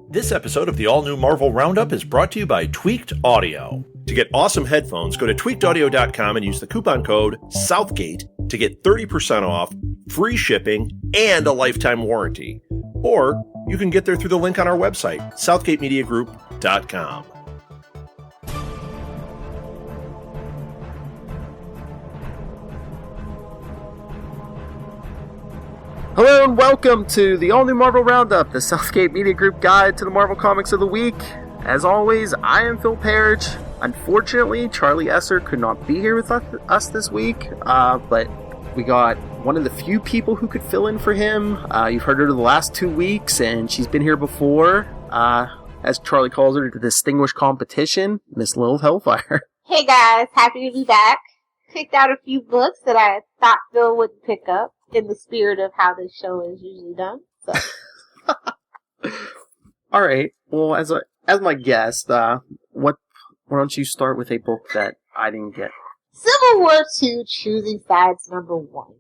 This episode of the all-new Marvel Roundup is brought to you by Tweaked Audio. To get awesome headphones, go to tweakedaudio.com and use the coupon code SOUTHGATE to get 30% off, free shipping, and a lifetime warranty. Or you can get there through the link on our website, southgatemediagroup.com. Hello and welcome to the all-new Marvel Roundup, the Southgate Media Group guide to the Marvel Comics of the week. As always, I am Phil Parrish. Unfortunately, Charlie Esser could not be here with us this week, but we got one of the few people who could fill in for him. You've heard her the last 2 weeks, and she's been here before, as Charlie calls her, the distinguished competition, Miss Lilith Hellfire. Hey guys, happy to be back. Picked out a few books that I thought Phil wouldn't pick up, in the spirit of how this show is usually done. So. All right. Well, as my guest, why don't you start with a book that I didn't get? Civil War II, Choosing Sides, #1.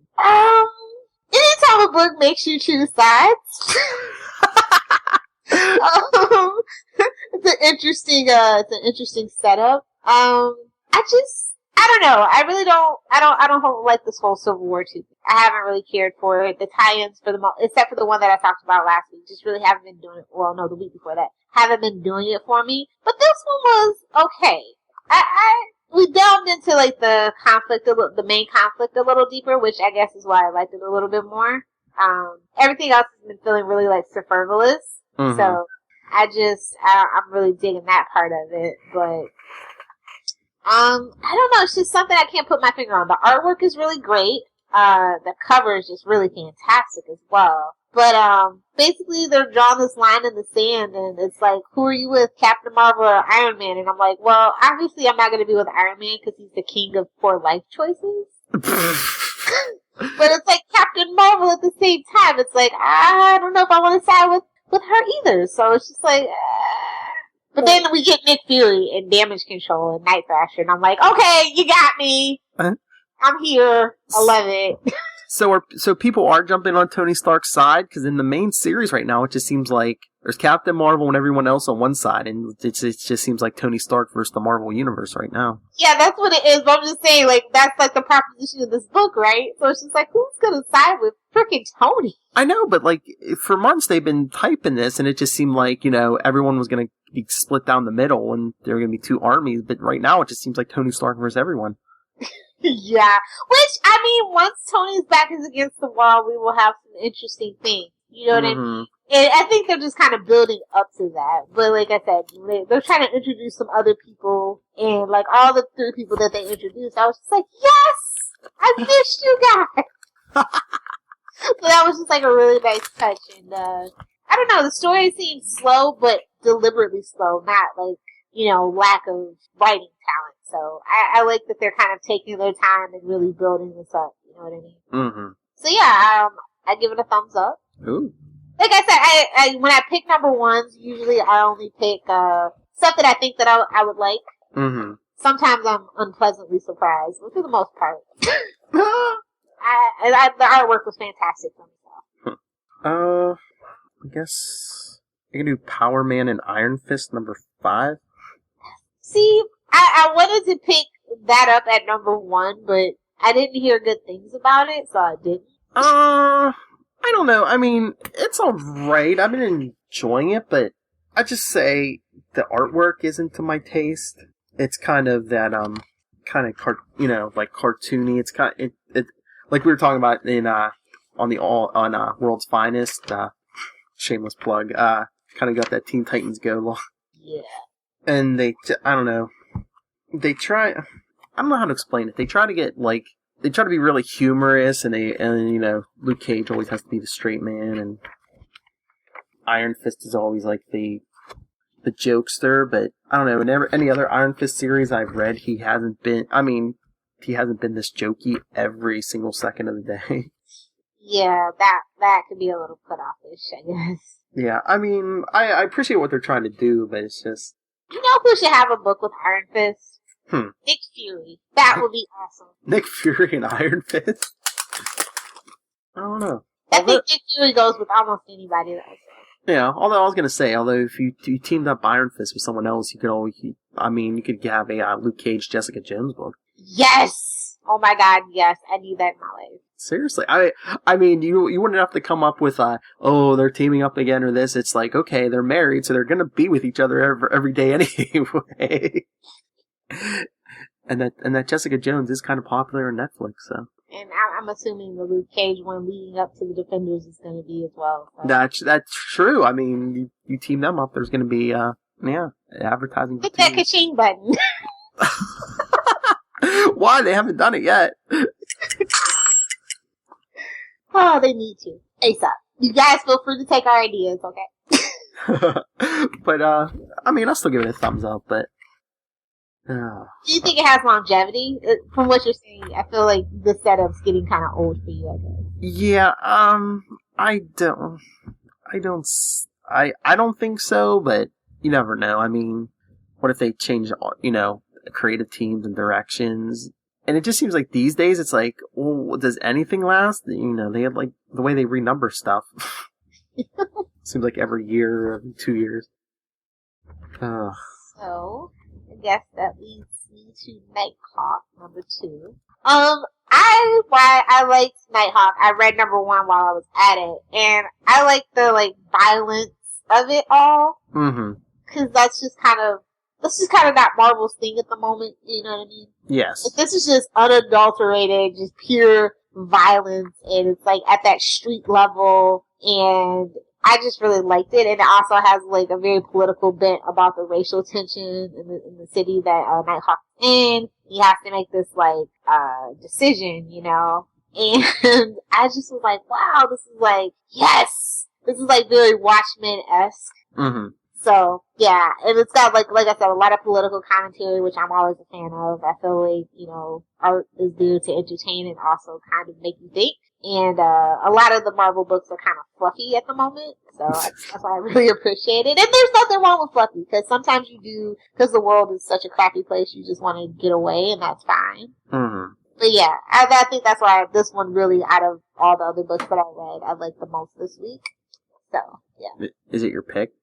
Anytime a book makes you choose sides, it's an interesting setup. I don't know. I don't like this whole Civil War II thing. I haven't really cared for it. The tie-ins except for the one that I talked about last week, just really haven't been doing it. Well, no, the week before that, haven't been doing it for me. But this one was okay. We delved into like the main conflict a little deeper, which I guess is why I liked it a little bit more. Everything else has been feeling really like superfluous. Mm-hmm. So I'm really digging that part of it, but. I don't know, it's just something I can't put my finger on. The artwork is really great. The cover is just really fantastic as well. But, basically they're drawing this line in the sand and it's like, who are you with, Captain Marvel or Iron Man? And I'm like, well, obviously I'm not going to be with Iron Man because he's the king of poor life choices. But it's like Captain Marvel at the same time. It's like, I don't know if I want to side with her either. So it's just like, But then we get Nick Fury and Damage Control and Night Thrasher, and I'm like, okay, you got me. I'm here. I love it. So people are jumping on Tony Stark's side, because in the main series right now, it just seems like there's Captain Marvel and everyone else on one side, and it just seems like Tony Stark versus the Marvel Universe right now. Yeah, that's what it is, but I'm just saying, like, that's like the proposition of this book, right? So it's just like, who's gonna side with frickin' Tony? I know, but like, for months they've been typing this, and it just seemed like, everyone was gonna be split down the middle, and there were gonna be two armies, but right now it just seems like Tony Stark versus everyone. Yeah, which, I mean, once Tony's back is against the wall, we will have some interesting things, you know what I mean? And I think they're just kind of building up to that, but like I said, they're trying to introduce some other people, and like all the three people that they introduced, I was just like, yes! I missed you guys! So that was just like a really nice touch, and I don't know, the story seems slow, but deliberately slow, not like, lack of writing talent. So I like that they're kind of taking their time and really building this up, you know what I mean? Mm-hmm. So yeah, I give it a thumbs up. Ooh. Like I said, I when I pick #1s, usually I only pick stuff that I think that I would like. Mm-hmm. Sometimes I'm unpleasantly surprised, but for the most part. The artwork was fantastic for me. I guess I can do Power Man and Iron Fist #5. See, I wanted to pick that up at #1, but I didn't hear good things about it, so I didn't. I don't know. I mean, it's alright. I've been enjoying it, but I just say the artwork isn't to my taste. It's kind of that, like cartoony. It's kind of, it like we were talking about on World's Finest, shameless plug, kind of got that Teen Titans Go look. Yeah. And I don't know. I don't know how to explain it. They try to be really humorous, and Luke Cage always has to be the straight man, and Iron Fist is always like the jokester, but I don't know, in any other Iron Fist series I've read, he hasn't been this jokey every single second of the day. Yeah, that could be a little put-off-ish, I guess. Yeah, I mean, I appreciate what they're trying to do, but it's just... You know who should have a book with Iron Fist? Nick Fury. That would be awesome. Nick Fury and Iron Fist? I don't know. I think Nick Fury goes with almost anybody else. Yeah, although I was gonna say, if you teamed up Iron Fist with someone else, you could you could have a Luke Cage, Jessica Jones book. Yes! Oh my god, yes. I need that in my life. Seriously, you wouldn't have to come up with they're teaming up again or this. It's like, okay, they're married, so they're gonna be with each other every day anyway. and that Jessica Jones is kind of popular on Netflix, so. And I'm assuming the Luke Cage one leading up to the Defenders is going to be as well. So. That's true. I mean, you team them up, there's going to be advertising. Hit that ka-ching button. Why? They haven't done it yet. Oh, they need to. ASAP. You guys feel free to take our ideas, okay? But, I'll still give it a thumbs up, but... Do you think it has longevity? From what you're saying, I feel like the setup's getting kind of old for you, I guess. Yeah, I don't think so, but you never know. I mean, what if they change, creative teams and directions? And it just seems like these days it's like, well, does anything last? They have like the way they renumber stuff. Seems like every year, every 2 years. So, I guess that leads me to Nighthawk number 2. I liked Nighthawk. I read number 1 while I was at it, and I like the violence of it all. Mm-hmm. Cause that's just kind of that Marvel's thing at the moment, you know what I mean? Yes. This is just unadulterated, just pure violence, and it's at that street level, and I just really liked it, and it also has a very political bent about the racial tension in the city that Nighthawk's in. He has to make this decision, and I just was like, wow, this is yes, this is very Watchmen-esque. Mm-hmm. So yeah, and it's got like I said, a lot of political commentary, which I'm always a fan of. I feel like art is there to entertain and also kind of make you think. And a lot of the Marvel books are kind of fluffy at the moment, so that's why I really appreciate it. And there's nothing wrong with fluffy, because sometimes you do, because the world is such a crappy place, you just want to get away, and that's fine. Mm-hmm. But yeah, I think that's why this one really, out of all the other books that I read, I like the most this week. So, yeah. Is it your pick?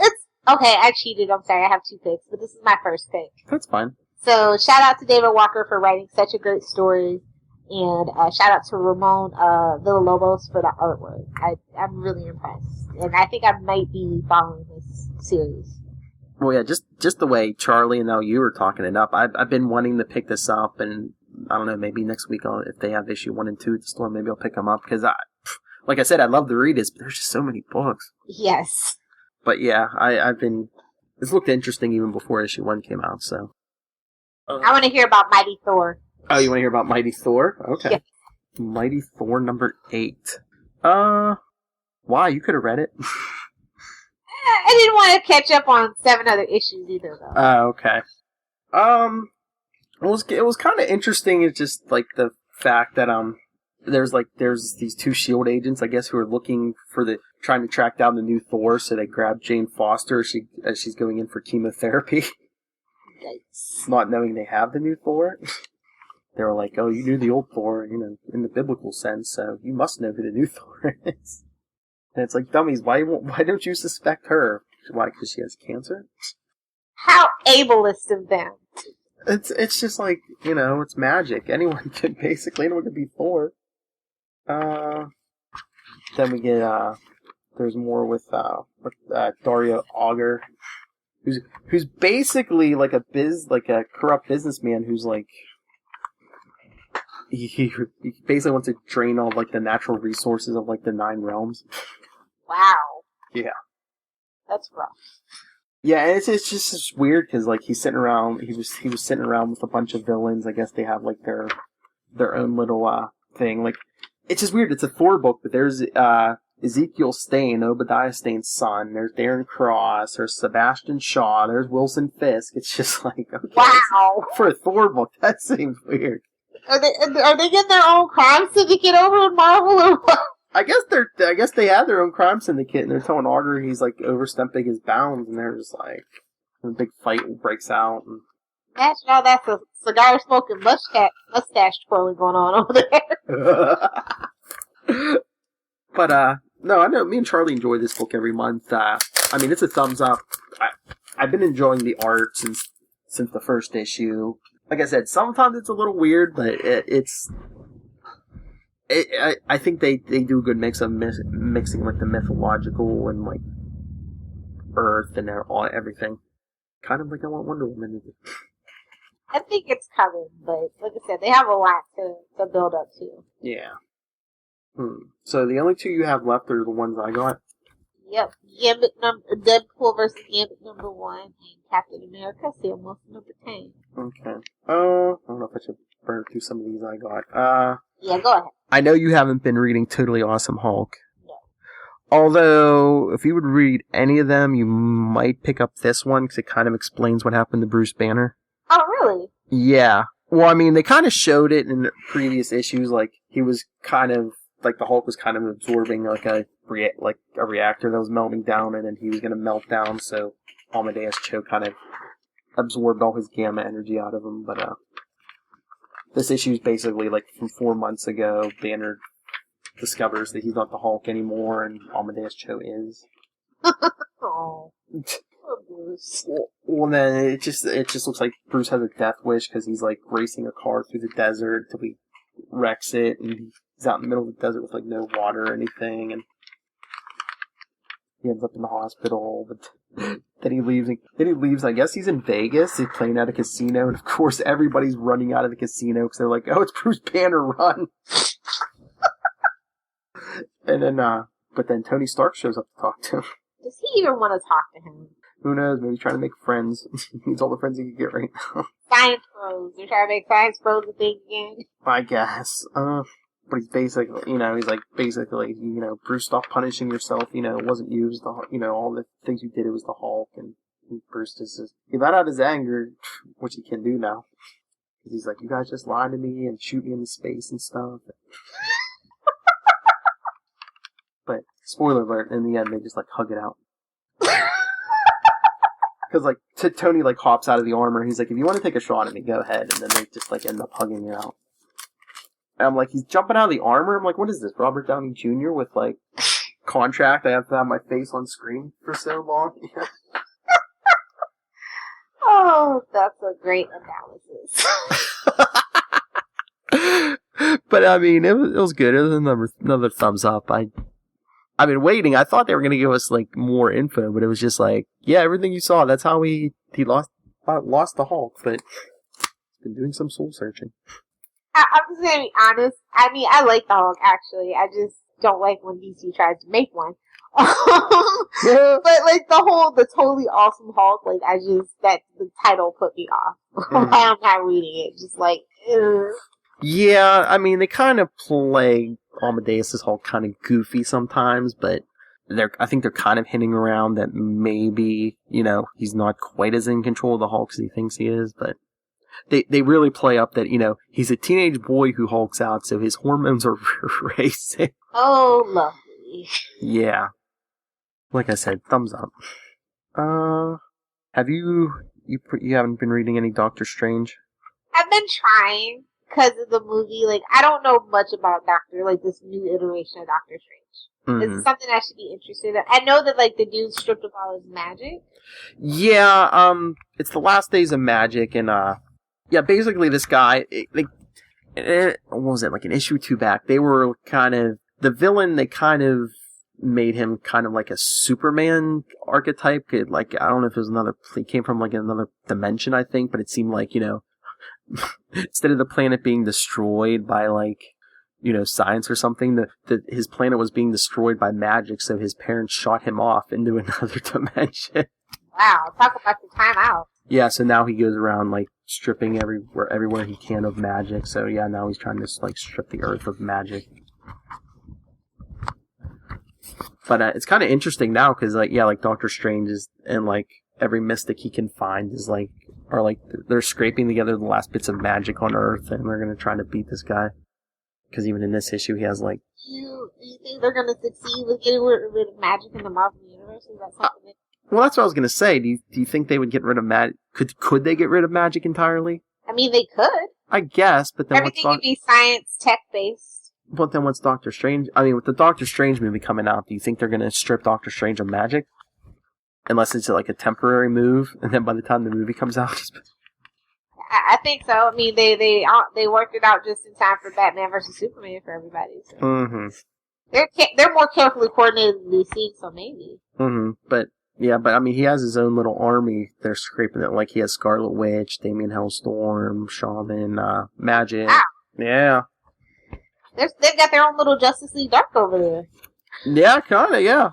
It's, okay, I cheated, I'm sorry, I have 2 picks, but this is my first pick. That's fine. So, shout out to David Walker for writing such a great story. And shout out to Ramon Villalobos for the artwork. I'm really impressed. And I think I might be following this series. Well, yeah, just the way Charlie and now you were talking it up. I've been wanting to pick this up, and I don't know, maybe next week if they have issue 1 and 2 at the store, maybe I'll pick them up. Because, like I said, I'd love to read this, but there's just so many books. Yes. But yeah, it's looked interesting even before issue 1 came out, so. I want to hear about Mighty Thor. Oh, you want to hear about Mighty Thor? Okay. Yeah. Mighty Thor number 8. Why? You could have read it. I didn't want to catch up on 7 other issues either, though. Oh, okay. It was kind of interesting. It's just the fact that there's these 2 S.H.I.E.L.D. agents, I guess, who are trying to track down the new Thor. So they grab Jane Foster as she's going in for chemotherapy. Yikes. Not knowing they have the new Thor. They were like, oh, you knew the old Thor, in the biblical sense, so you must know who the new Thor is. And it's like, dummies, why don't you suspect her? Why, because she has cancer? How ableist of them. It's just it's magic. Anyone could be Thor. Then we get, there's more with Dario Auger, who's basically a corrupt businessman who's he basically wants to drain all the natural resources of the 9 realms. Wow. Yeah. That's rough. Yeah, and it's just weird because he's sitting around. He was sitting around with a bunch of villains. I guess they have their own little thing. It's just weird. It's a Thor book, but there's Ezekiel Stane, Obadiah Stane's son. There's Darren Cross. There's Sebastian Shaw. There's Wilson Fisk. It's just okay. Wow. For a Thor book, that seems weird. Are they getting their own crime syndicate over in Marvel or what? I guess they have their own crime syndicate, and they're telling Auger he's overstepping his bounds, and they're just a big fight breaks out. And that's a cigar smoking mustache twirling going on over there. But No, I know. Me and Charlie enjoy this book every month. I mean, it's a thumbs up. I've been enjoying the art since the first issue. Like I said, sometimes it's a little weird, but I think they do a good mix of mixing like the mythological and like Earth and everything. Kind of like I want Wonder Woman to do. I think it's coming, but like I said, they have a lot to build up to. Yeah. So the only two you have left are the ones I got? Yep. Deadpool versus Gambit #1 and Captain America, Sam Wilson #10. Okay. I don't know if I should burn through some of these I got. Yeah, go ahead. I know you haven't been reading Totally Awesome Hulk. No. Although, if you would read any of them, you might pick up this one, because it kind of explains what happened to Bruce Banner. Oh, really? Yeah. Well, I mean, they kind of showed it in the previous issues, like, he was kind of, like, the Hulk was kind of absorbing, like, a reactor that was melting down, and then he was going to melt down, so Amadeus Cho kind of absorbed all his gamma energy out of him, but, this issue is basically, like, from 4 months ago, Banner discovers that he's not the Hulk anymore, and Amadeus Cho is. Oh. Bruce. Well, then it just looks like Bruce has a death wish because he's like racing a car through the desert till he wrecks it, and he's out in the middle of the desert with like no water or anything, and he ends up in the hospital. But then he leaves. I guess he's in Vegas. He's playing at a casino, and of course everybody's running out of the casino because they're like, "Oh, it's Bruce Banner, run!" And then, but then Tony Stark shows up to talk to him. Does he even want to talk to him? Who knows? Maybe he's trying to make friends. He needs all the friends he can get right now. Science bros. They're trying to make science bros a thing again. I guess. But he's basically, Bruce, stop punishing yourself. It wasn't you. It was all the things you did, it was the Hulk. And Bruce just says, he let out his anger, which he can do now. Because he's like, you guys just lied to me and shoot me into space and stuff. But, spoiler alert, in the end, they just, hug it out. Because, Tony, hops out of the armor. He's like, if you want to take a shot at me, go ahead. And then they just, end up hugging it out. And I'm like, he's jumping out of the armor? I'm like, what is this, Robert Downey Jr. with, contract? I have to have my face on screen for so long? Oh, that's a great analysis. But, I mean, it was good. It was another thumbs up. I've been waiting. I thought they were going to give us, more info, but it was just yeah, everything you saw, that's how he lost the Hulk, but he's been doing some soul searching. I'm just going to be honest. I mean, I like the Hulk, actually. I just don't like when DC tries to make one. Yeah. But, the Totally Awesome Hulk, the title put me off. Why I'm not reading it. Just ugh. Yeah, I mean, they kind of play Amadeus' Hulk kind of goofy sometimes, but I think they're kind of hinting around that maybe, he's not quite as in control of the Hulk as he thinks he is, but they really play up that, he's a teenage boy who hulks out, so his hormones are racing. Oh, lovely. Yeah. Like I said, thumbs up. Have you haven't been reading any Doctor Strange? I've been trying. Because of the movie, I don't know much about this new iteration of Doctor Strange. Mm-hmm. Is it something I should be interested in? I know that, the dude stripped of all his magic. Yeah, it's the last days of magic, and, basically this guy, what was it, an issue 2 back, they were kind of, the villain, they kind of made him kind of like a Superman archetype. I don't know if it was he came from, another dimension, I think, but it seemed instead of the planet being destroyed by science or something, his planet was being destroyed by magic, so his parents shot him off into another dimension. Wow, talk about the time out. Yeah, so now he goes around stripping everywhere he can of magic. So yeah, now he's trying to strip the earth of magic. But it's kind of interesting now because Doctor Strange is and every mystic he can find is they're scraping together the last bits of magic on Earth, and they're gonna try to beat this guy. Because even in this issue, he has Do you think they're gonna succeed with getting rid of magic in the Marvel universe? Is that something? Well, that's what I was gonna say. Do you think they would get rid of magic? Could they get rid of magic entirely? I mean, they could. I guess, but then everything would be science, tech based. But then what's Doctor Strange? I mean, with the Doctor Strange movie coming out, do you think they're going to strip Doctor Strange of magic? Unless it's like a temporary move, and then by the time the movie comes out... I think so. I mean, they worked it out just in time for Batman versus Superman for everybody. So. Mm-hmm. They're more carefully coordinated than we've seen, so maybe. Mm-hmm. But I mean, he has his own little army. They're scraping it. Like, he has Scarlet Witch, Damien Hellstorm, Shaman, Magic. Wow. Yeah. They've got their own little Justice League Dark over there. Yeah, kinda, yeah.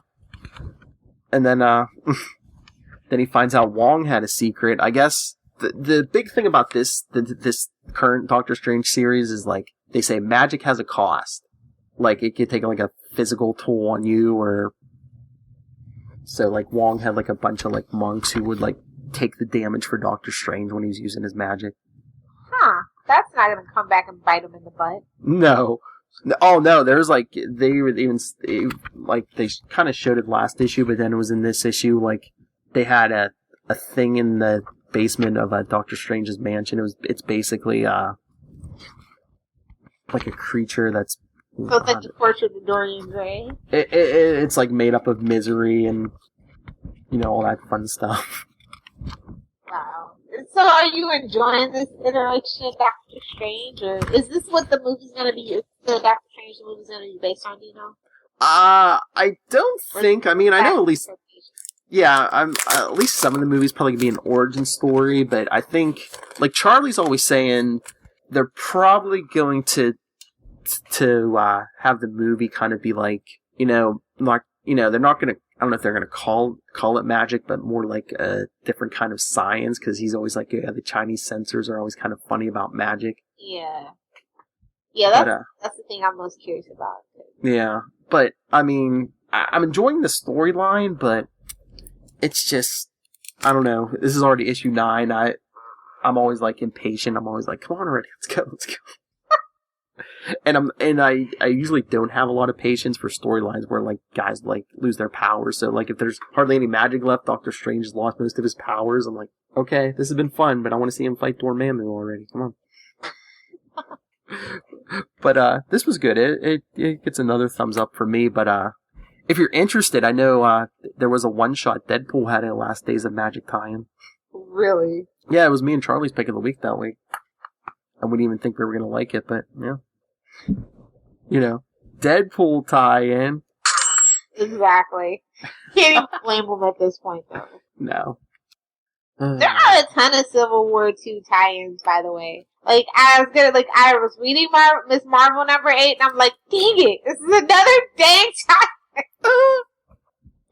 And then, then he finds out Wong had a secret. I guess the big thing about this current Doctor Strange series is, like, they say magic has a cost. Like, it could take, like, a physical toll on you, or... So, like, Wong had, like, a bunch of, like, monks who would, like, take the damage for Doctor Strange when he was using his magic. Huh. That's not gonna come back and bite him in the butt. No. Oh, no, there's, like, they kind of showed it last issue, but then it was in this issue, like, they had a thing in the basement of Doctor Strange's mansion. It's basically, like a creature that's... So it's like the portrait of Dorian Gray? It's, like, made up of misery and, you know, all that fun stuff. Wow. So are you enjoying this iteration of Doctor Strange, or is this what the movie's gonna be? Is the Doctor Strange movie's gonna be based on, do you know? I don't think, I mean, I know at least... Yeah, at least some of the movies probably could be an origin story, but I think, like, Charlie's always saying they're probably going to have the movie kind of be like, you know, like, you know, they're not going to, I don't know if they're going to call it magic, but more like a different kind of science, because he's always like, yeah, the Chinese censors are always kind of funny about magic. Yeah. Yeah, that's the thing I'm most curious about. Yeah, but, I mean, I'm enjoying the storyline, but it's just, I don't know, this is already issue 9, I'm always, like, impatient, I'm always like, come on already, let's go. And I usually don't have a lot of patience for storylines where, like, guys, like, lose their powers. So, like, if there's hardly any magic left, Doctor Strange has lost most of his powers. I'm like, okay, this has been fun, but I want to see him fight Dormammu already. Come on. But, this was good. It gets another thumbs up for me. But, if you're interested, I know, there was a one-shot Deadpool had a Last Days of Magic tie-in. Really? Yeah, it was me and Charlie's pick of the week that week. I wouldn't even think we were going to like it, but, yeah. You know, Deadpool tie-in. Exactly. Can't even blame them at this point, though. No. There are a ton of Civil War II tie-ins, by the way. Like, I was reading Miss Marvel number 8, and I'm like, dang it, this is another dang tie-in.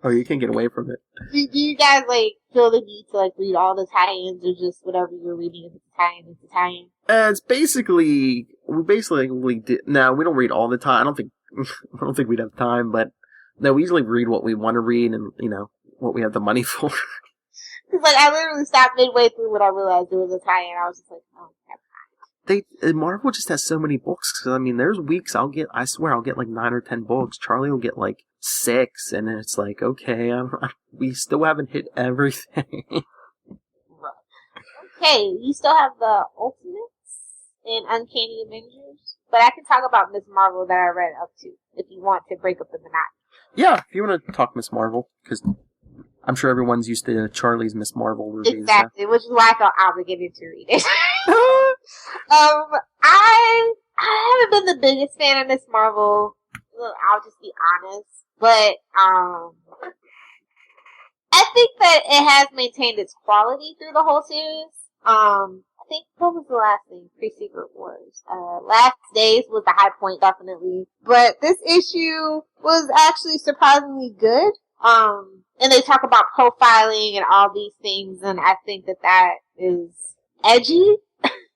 Oh, you can't get away from it. Do you guys, like, feel the need to, like, read all the tie-ins, or just whatever you're reading if it's a tie-in, it's a tie-in? It's basically, no, we don't read all the time. I don't think we'd have time, but no, we usually read what we want to read and, you know, what we have the money for. Because, like, I literally stopped midway through when I realized it was a tie-in. I was just like, oh, never mind. Marvel just has so many books, because, I mean, there's weeks I swear I'll get like 9 or 10 books. Charlie will get like 6, and it's like, okay, we still haven't hit everything. Okay, you still have the Ultimates and Uncanny Avengers, but I can talk about Miss Marvel that I read up to, if you want to break up the monotony. Yeah, if you want to talk Miss Marvel, because I'm sure everyone's used to Charlie's Miss Marvel reviews. Exactly, which is why I felt obligated to read it. I haven't been the biggest fan of Miss Marvel. I'll just be honest, but I think that it has maintained its quality through the whole series. I think, what was the last thing? Pre-Secret Wars. Last Days was the high point, definitely. But this issue was actually surprisingly good. And they talk about profiling and all these things, and I think that is edgy.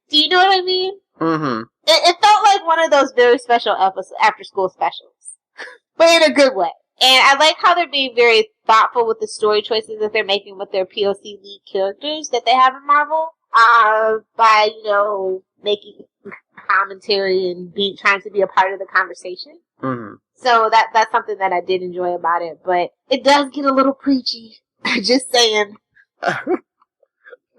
Do you know what I mean? Mm-hmm. It felt like one of those very special after-school specials. But in a good way. And I like how they're being very thoughtful with the story choices that they're making with their POC lead characters that they have in Marvel. By, you know, making commentary and trying to be a part of the conversation. Mm-hmm. So that's something that I did enjoy about it, but it does get a little preachy. Just saying.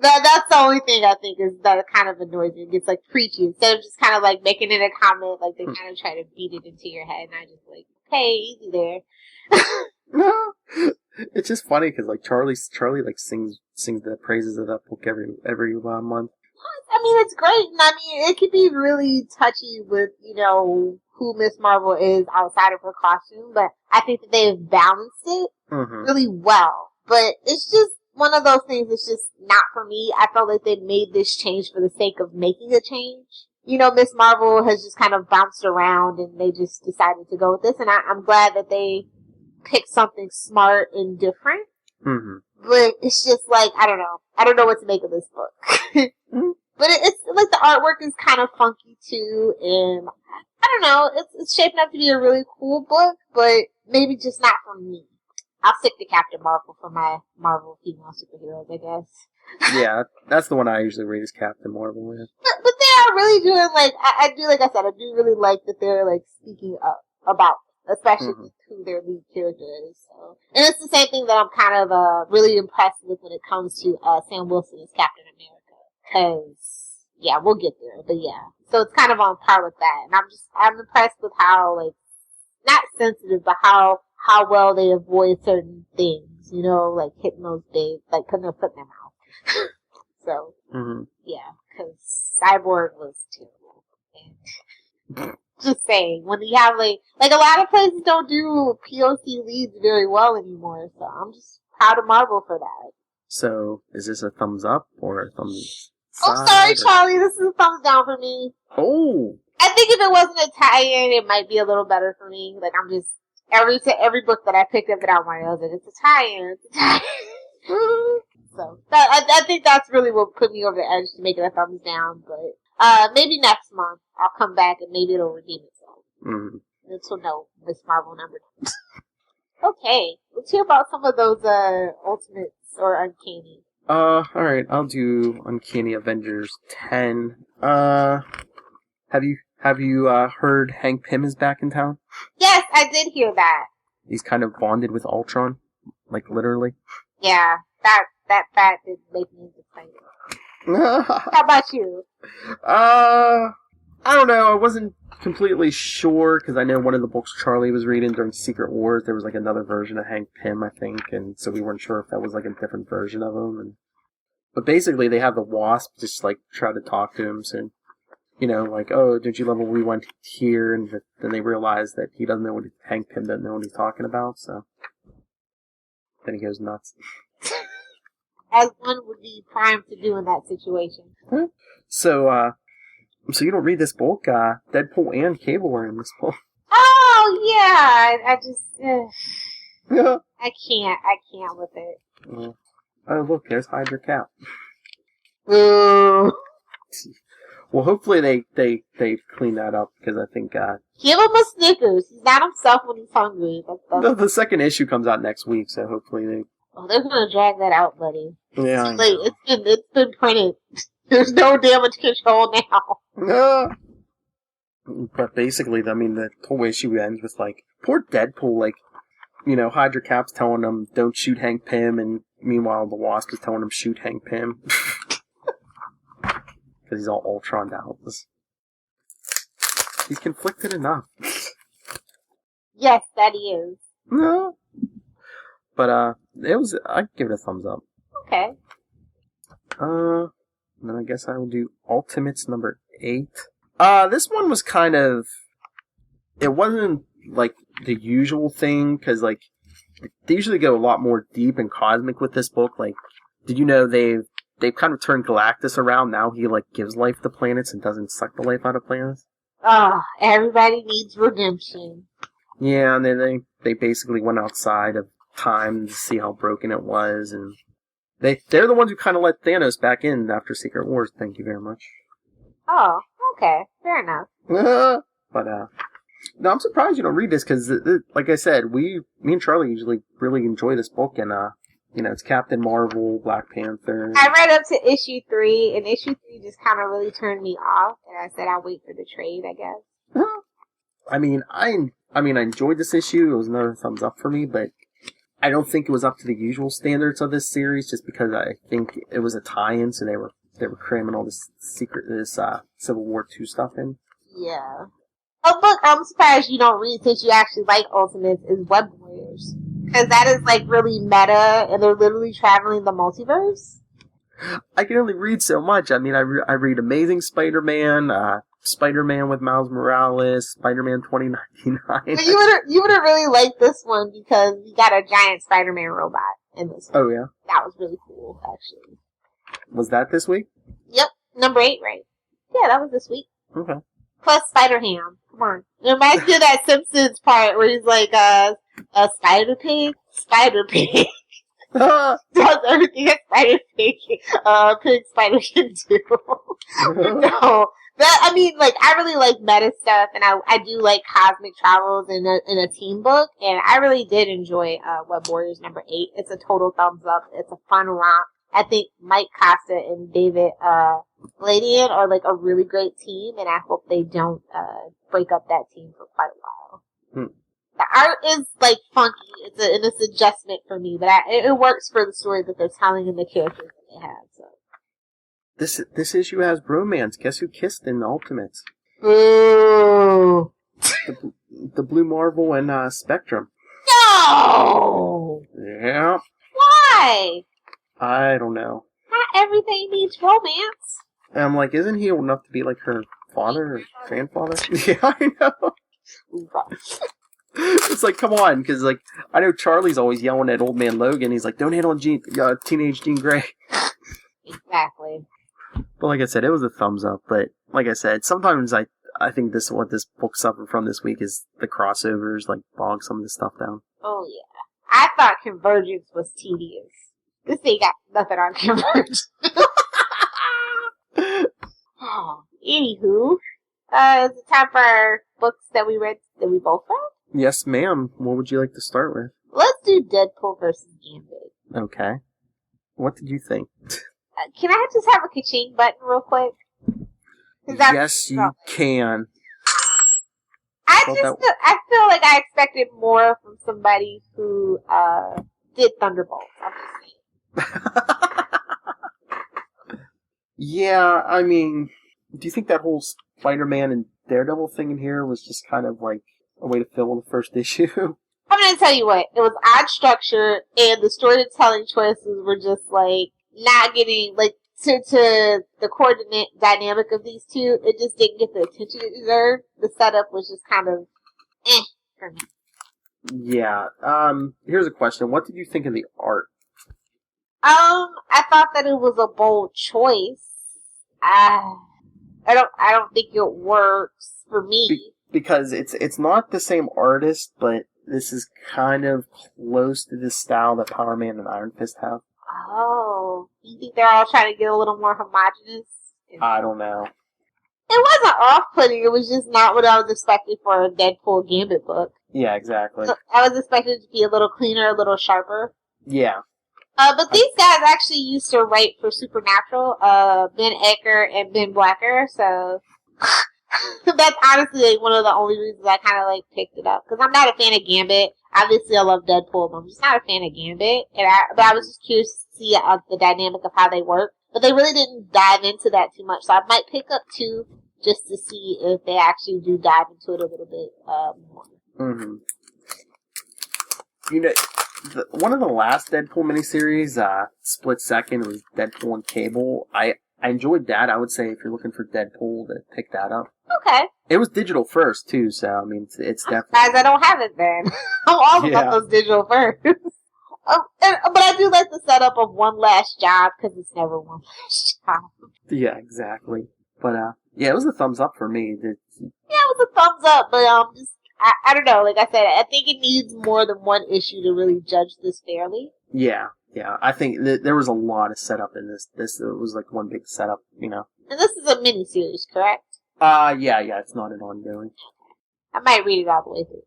That's the only thing I think is that kind of annoys me. It gets like preachy instead of just kind of like making it a comment. Like they kind of try to beat it into your head, and I just like, okay, easy there. No, it's just funny because like Charlie like sings the praises of that book every month. I mean, it's great, and I mean, it could be really touchy with who Miss Marvel is outside of her costume, but I think that they've balanced it really well. But it's just one of those things that's just not for me. I felt like they made this change for the sake of making a change. Miss Marvel has just kind of bounced around, and they just decided to go with this, and I'm glad that they picked something smart and different. But it's just like, I don't know what to make of this book. But it's like the artwork is kind of funky too, and I don't know, it's shaping up to be a really cool book, but maybe just not for me. I'll stick to Captain Marvel for my Marvel female superheroes, I guess. Yeah, that's the one I usually read is Captain Marvel. Yeah. But they are really doing, like I do really like that they're like speaking up about it, especially with who their lead character is. So, and it's the same thing that I'm kind of really impressed with when it comes to Sam Wilson as Captain America. Cause, yeah, we'll get there, but yeah. So it's kind of on par with that, and I'm impressed with how, like, not sensitive, but how well they avoid certain things, like hitting those big, like putting their foot in their mouth. So, yeah, cause Cyborg was terrible. And just saying, when you have, like a lot of places don't do POC leads very well anymore, so I'm just proud of Marvel for that. So, is this a thumbs up or a thumbs Oh, sorry, Charlie. This is a thumbs down for me. Oh. I think if it wasn't Italian, it might be a little better for me. Like, I'm just, every book that I picked up that I wanted, I was like, it's Italian. So, I think that's really what put me over the edge to make it a thumbs down. But, maybe next month I'll come back and maybe it'll redeem itself. Until no, Miss Marvel number 9. Okay. Let's hear about some of those, Ultimates or Uncanny. Alright, I'll do Uncanny Avengers 10. Have you heard Hank Pym is back in town? Yes, I did hear that. He's kind of bonded with Ultron. Like, literally. Yeah, that did make me excited. How about you? I don't know, I wasn't completely sure, because I know one of the books Charlie was reading during Secret Wars, there was like another version of Hank Pym, I think, and so we weren't sure if that was like a different version of him. But basically, they have the Wasp just like try to talk to him, so, like, oh, don't you love when we went here? And then they realize that he doesn't know Hank Pym doesn't know what he's talking about, so then he goes nuts. As one would be primed to do in that situation. So you don't read this book? Deadpool and Cable are in this book. Oh, yeah. I just... I can't with it. Oh, look, there's Hydra Cap. Ooh. Well, hopefully they clean that up, because I think... Give him a Snickers. He's not himself when he's hungry. The second issue comes out next week, so hopefully they... Oh, they're gonna drag that out, buddy. Yeah, it's been printed. There's no damage control now. But basically, I mean, the whole issue ends with, like, poor Deadpool, like, Hydra Cap's telling him, don't shoot Hank Pym, and meanwhile the Wasp is telling him, shoot Hank Pym. Because he's all Ultroned out. He's conflicted enough. Yes, that he is. No. But, I'd give it a thumbs up. Okay. Then I guess I will do Ultimates number 8. This one was kind of... It wasn't, like, the usual thing, because, like, they usually go a lot more deep and cosmic with this book. Like, did you know they've kind of turned Galactus around? Now he, like, gives life to planets and doesn't suck the life out of planets? Oh, everybody needs redemption. Yeah, and they basically went outside of time to see how broken it was, and they're the ones who kind of let Thanos back in after Secret Wars. Thank you very much. Oh, okay, fair enough. But no, I'm surprised you don't read this, because like I said, me and Charlie usually really enjoy this book, and it's Captain Marvel, Black Panther. I read up to issue 3, and issue 3 just kind of really turned me off, and I said I'll wait for the trade, I guess. I mean, I enjoyed this issue. It was another thumbs up for me, but I don't think it was up to the usual standards of this series, just because I think it was a tie-in, so they were cramming all this Civil War II stuff in. Yeah. Oh, look, I'm surprised you don't read, since you actually like Ultimates, is Web Warriors. Because that is, like, really meta, and they're literally traveling the multiverse. I can only read so much. I mean, I read Amazing Spider-Man, Spider-Man with Miles Morales, Spider-Man 2099. But you would have really liked this one, because you got a giant Spider-Man robot in this one. Oh, yeah? That was really cool, actually. Was that this week? Yep, number 8, right? Yeah, that was this week. Okay. Plus Spider-Ham. Come on. It reminds me of that Simpsons part where he's like, a Spider Pig? Spider Pig. Does everything a Spider Pig, Pig Spider can do. No. I mean, like, I really like meta stuff, and I do like cosmic travels in a team book, and I really did enjoy, Web Warriors number 8. It's a total thumbs up. It's a fun romp. I think Mike Costa and David, Ladian are like a really great team, and I hope they don't, break up that team for quite a while. The art is, like, funky. It's an adjustment for me, but it works for the story that they're telling and the characters that they have, so. This issue has bromance. Guess who kissed in the Ultimates? Ooh. The Blue Marvel and, Spectrum. No! Yeah. Why? I don't know. Not everything needs romance. And I'm like, isn't he old enough to be like her father or grandfather? Yeah, I know. It's like, come on, because like I know Charlie's always yelling at Old Man Logan. He's like, don't hit on teenage Jean Grey. Exactly. But like I said, it was a thumbs up. But like I said, sometimes I think what this book suffered from this week is the crossovers, like bog some of this stuff down. Oh yeah, I thought Convergence was tedious. This thing got nothing on Convergence. Oh, anywho, is it time for our books that we read that we both read? Yes, ma'am. What would you like to start with? Let's do Deadpool versus Gambit. Okay. What did you think? Can I just have a ka-ching button real quick? Yes, you can. I feel like I expected more from somebody who did Thunderbolts. I'm just saying. Yeah, I mean, do you think that whole Spider-Man and Daredevil thing in here was just kind of like a way to fill the first issue? I'm gonna tell you what, it was odd structure, and the storytelling choices were just like not getting like to the coordinate dynamic of these two. It just didn't get the attention it deserved. The setup was just kind of for me. Yeah. Here's a question: what did you think of the art? I thought that it was a bold choice. I don't think it works for me. Because it's not the same artist, but this is kind of close to the style that Power Man and Iron Fist have. Oh, you think they're all trying to get a little more homogenous? I don't know. It wasn't off-putting, it was just not what I was expecting for a Deadpool Gambit book. Yeah, exactly. So I was expecting it to be a little cleaner, a little sharper. Yeah. But these guys actually used to write for Supernatural, Ben Ecker and Ben Blacker, so that's honestly like one of the only reasons I kind of like picked it up. Because I'm not a fan of Gambit. Obviously, I love Deadpool, but I'm just not a fan of Gambit. But I was just curious to see the dynamic of how they work. But they really didn't dive into that too much, so I might pick up 2 just to see if they actually do dive into it a little bit more. Mm-hmm. You know, one of the last Deadpool miniseries, split second, was Deadpool and Cable. I enjoyed that. I would say if you're looking for Deadpool, to pick that up. Okay. It was digital first, too, so, I mean, it's definitely... Guys, I don't have it then. I'm all about those digital first. But I do like the setup of one last job, because it's never one last job. Yeah, exactly. But, yeah, it was a thumbs up for me. Yeah, it was a thumbs up, but I don't know. Like I said, I think it needs more than one issue to really judge this fairly. Yeah. I think there was a lot of setup in this. It was like one big setup, you know. And this is a miniseries, correct? Yeah, it's not an ongoing. I might read it all the way through.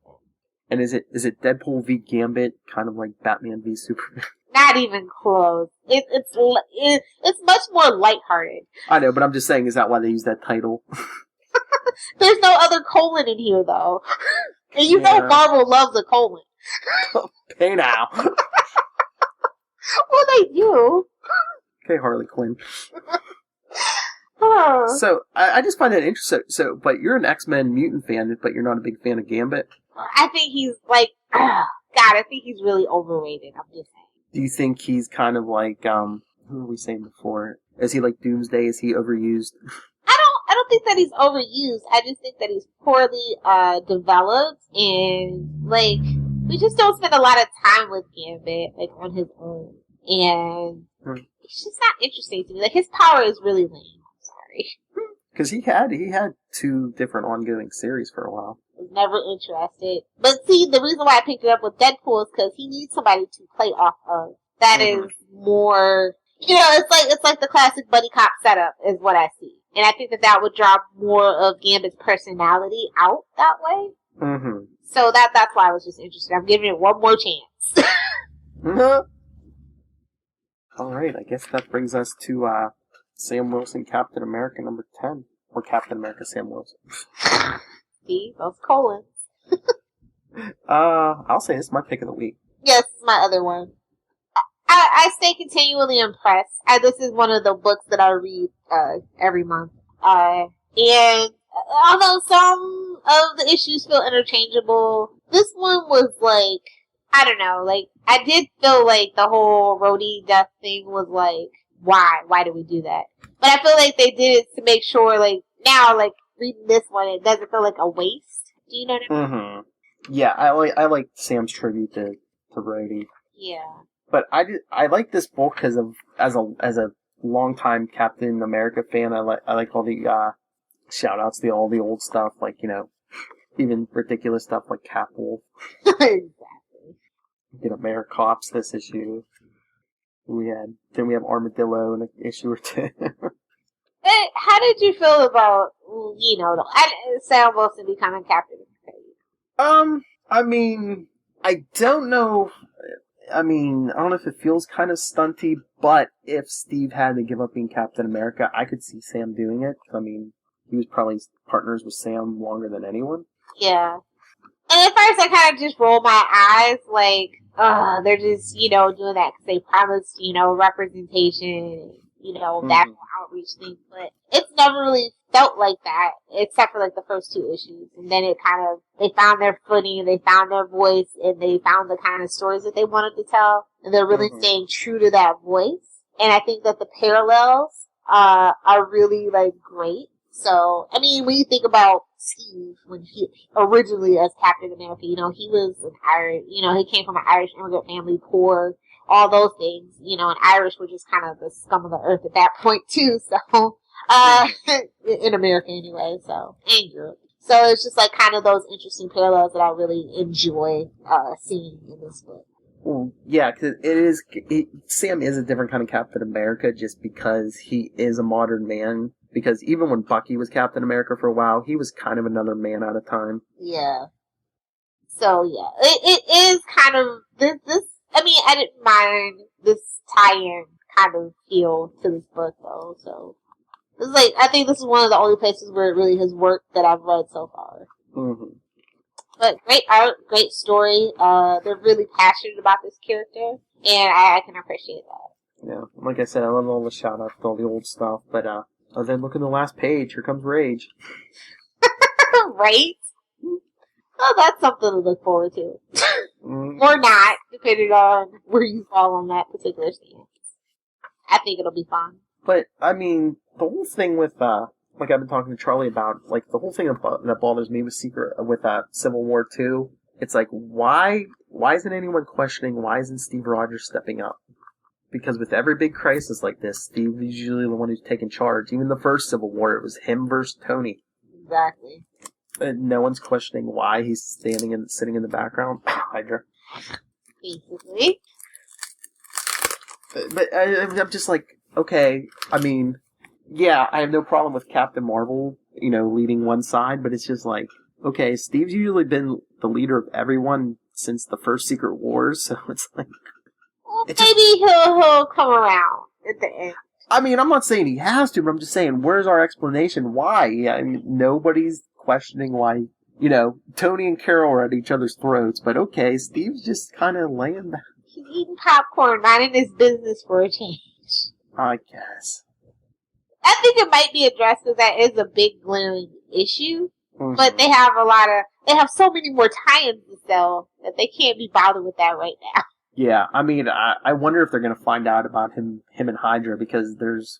And is it Deadpool v Gambit, kind of like Batman v Superman? Not even close. It's much more lighthearted. I know, but I'm just saying, is that why they use that title? There's no other colon in here, though. And you know Marvel loves a colon. Hey now. Well, they do. Okay, Harley Quinn. Huh. So, I just find that interesting. So, but you're an X-Men mutant fan, but you're not a big fan of Gambit? I think he's like, God, I think he's really overrated. I'm just saying. Do you think he's kind of like, who were we saying before? Is he like Doomsday? Is he overused? I don't think that he's overused. I just think that he's poorly developed, and like we just don't spend a lot of time with Gambit like on his own, and it's just not interesting to me. Like his power is really lame. I'm sorry. Because he had 2 different ongoing series for a while. I was never interested. But see, the reason why I picked it up with Deadpool is because he needs somebody to play off of. That is more, it's like the classic buddy cop setup is what I see. And I think that would draw more of Gambit's personality out that way. Mm-hmm. So that's why I was just interested. I'm giving it one more chance. All right, I guess that brings us to Sam Wilson, Captain America number 10. Or Captain America Sam Wilson. See, those colons. I'll say this is my pick of the week. Yes, it's my other one. I stay continually impressed. This is one of the books that I read every month. And although some of the issues feel interchangeable, this one was like, I don't know, like, I did feel like the whole Rhodey death thing was like, why? Why did we do that? But I feel like they did it to make sure, like, now, like, reading this one, it doesn't feel like a waste. Do you know what I mean? Mm-hmm. Yeah, I like Sam's tribute to Rhodey. Yeah. But I like this book because of as a longtime Captain America fan. I like all the shout outs to all the old stuff, like even ridiculous stuff like Cap Wolf. Exactly. Mayor Cops this issue. Then we have Armadillo in an issue or 2. How did you feel about Sam Wilson becoming Captain America? I mean, I don't know. I don't know if it feels kind of stunty, but if Steve had to give up being Captain America, I could see Sam doing it. I mean, he was probably partners with Sam longer than anyone. Yeah. And at first I kind of just rolled my eyes like, they're just, doing that because they promised, representation, that outreach thing. But it's never really felt like that, except for like the first 2 issues. And then it kind of, they found their footing, and they found their voice, and they found the kind of stories that they wanted to tell. And they're really staying true to that voice. And I think that the parallels are really like great. So, I mean, when you think about Steve, when he originally as Captain America, he was an Irish, he came from an Irish immigrant family, poor, all those things, and Irish were just kind of the scum of the earth at that point too, so, in America anyway, so, and Europe. So it's just like kind of those interesting parallels that I really enjoy, seeing in this book. Well, yeah, because Sam is a different kind of Captain America just because he is a modern man. Because even when Bucky was Captain America for a while, he was kind of another man at a time. Yeah. So, yeah. It is kind of, this I didn't mind this tie-in kind of feel to this book, though. So, it's like, I think this is one of the only places where it really has worked that I've read so far. Mm-hmm. But great art, great story. They're really passionate about this character, and I can appreciate that. Yeah, like I said, I love all the shout-outs to all the old stuff, but, then look at the last page. Here comes Rage. Right? Well, that's something to look forward to. Or not, depending on where you fall on that particular stance. I think it'll be fun. But, the whole thing with, like I've been talking to Charlie about, like, the whole thing that bothers me with Civil War 2, it's like, why isn't anyone questioning, why isn't Steve Rogers stepping up? Because with every big crisis like this, Steve is usually the one who's taking charge. Even the first Civil War, it was him versus Tony. Exactly. And no one's questioning why he's sitting in the background. Hydra. Basically. But I'm just like, okay, yeah, I have no problem with Captain Marvel, leading one side, but it's just like, okay, Steve's usually been the leader of everyone since the first Secret Wars, so it's like... Well, maybe he'll come around at the end. I'm not saying he has to, but I'm just saying, where's our explanation? Why? Nobody's questioning why, Tony and Carol are at each other's throats, but okay, Steve's just kind of laying back. He's eating popcorn, minding his business for a change. I guess. I think it might be addressed because that is a big glaring issue. Mm-hmm. But they have so many more tie-ins to sell that they can't be bothered with that right now. Yeah, I mean, I wonder if they're going to find out about him and Hydra, because there's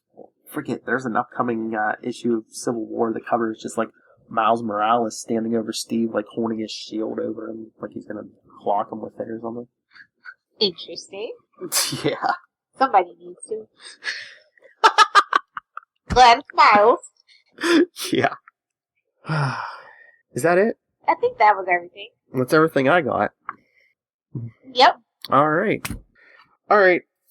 an upcoming issue of Civil War. The cover is just like Miles Morales standing over Steve, like holding his shield over him, like he's going to clock him with it or something. Interesting. Yeah. Somebody needs to. Glad it's Miles. Yeah. Is that it? I think that was everything. That's everything I got. Yep. All right.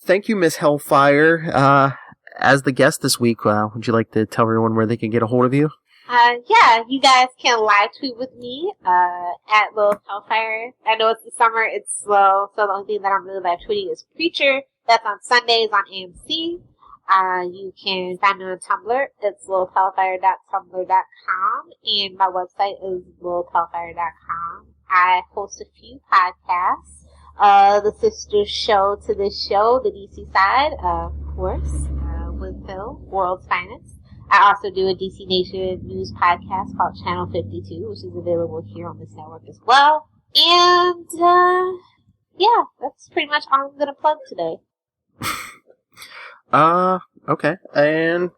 Thank you, Miss Hellfire. As the guest this week, would you like to tell everyone where they can get a hold of you? Yeah, you guys can live tweet with me, at Lilith Hellfire. I know it's the summer, it's slow, so the only thing that I'm really live tweeting is Preacher. That's on Sundays on AMC. You can find me on Tumblr. It's lilithhellfire.tumblr.com, and my website is lilithhellfire.com. I host a few podcasts. The sister show to this show, the DC side, of course, with Phil, World's Finest. I also do a DC Nation news podcast called Channel 52, which is available here on this network as well. And, yeah, that's pretty much all I'm going to plug today. Okay. And,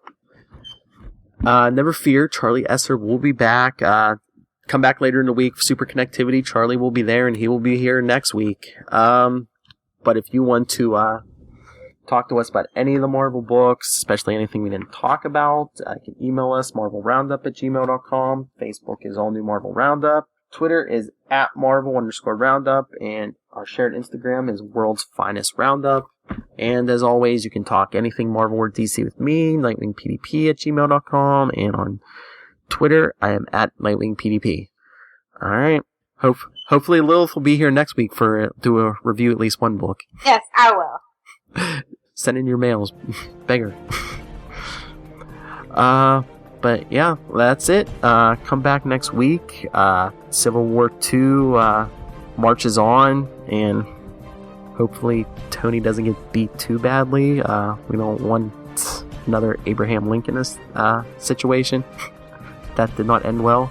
never fear, Charlie Esser will be back. Come back later in the week, Super Connectivity. Charlie will be there, and he will be here next week. But if you want to, talk to us about any of the Marvel books, especially anything we didn't talk about, you can email us, marvelroundup@gmail.com. Facebook is All New Marvel Roundup. Twitter is @Marvel_Roundup, and our shared Instagram is World's Finest Roundup. And as always, you can talk anything Marvel or DC with me, nightwingpdp@gmail.com, and on Twitter, I am @nightwingpdp. Alright. Hopefully Lilith will be here next week do a review at least one book. Yes, I will. Send in your mails. Beggar. But yeah, that's it. Come back next week. Civil War 2 marches on, and hopefully Tony doesn't get beat too badly. We don't want another Abraham Lincoln situation. That did not end well.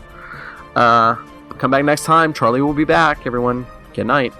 Come back next time. Charlie will be back, everyone. Good night.